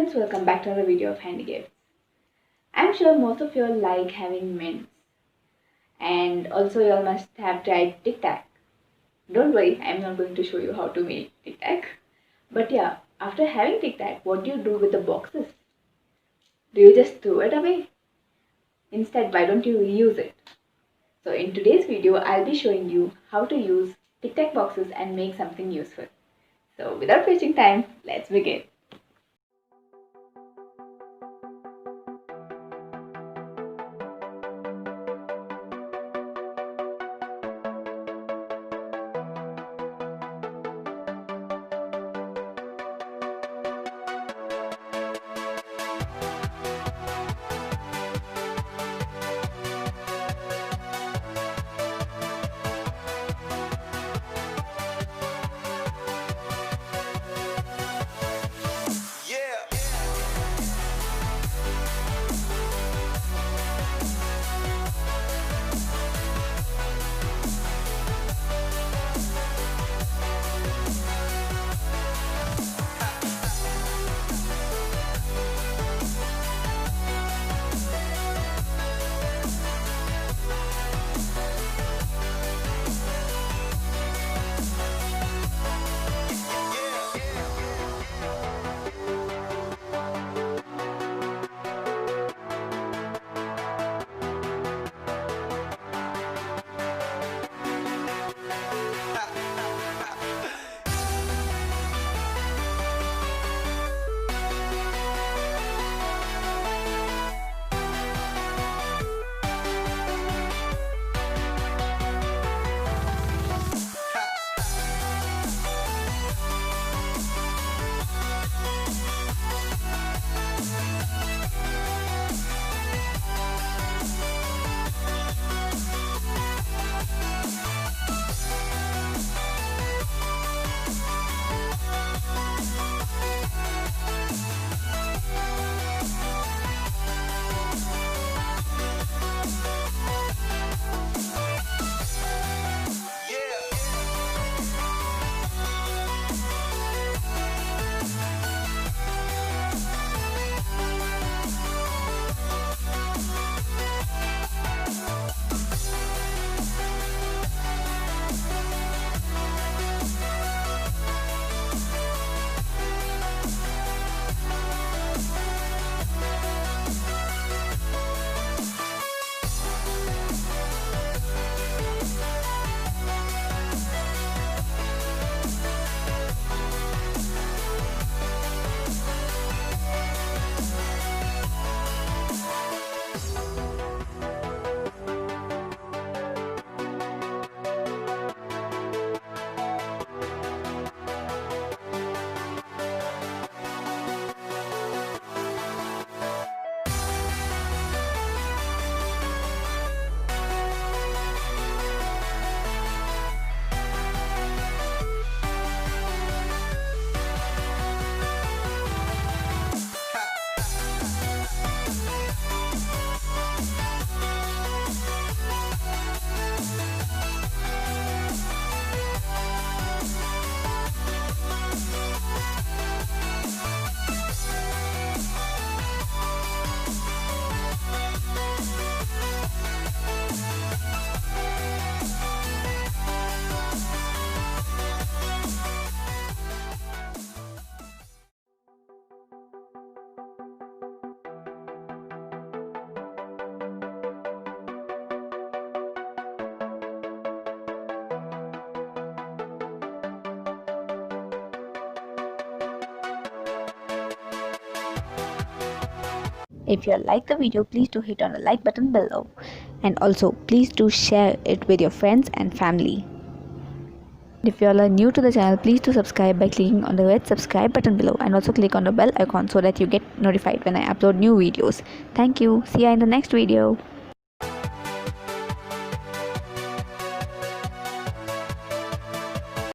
friends, welcome back to another video of Handy Gifts. I'm sure most of you all like having mints, and also you all must have tried Tic Tac. Don't worry, I'm not going to show you how to make Tic Tac. But yeah, after having Tic Tac, what do you do with the boxes? Do you just throw it away? Instead, why don't you reuse it? So in today's video, I'll be showing you how to use Tic Tac boxes and make something useful. So without wasting time, let's begin. If you like the video, please do hit on the like button below, and also please do share it with your friends and family. If you all are new to the channel, please do subscribe by clicking on the red subscribe button below, and also click on the bell icon so that you get notified when I upload new videos. Thank you. See you in the next video.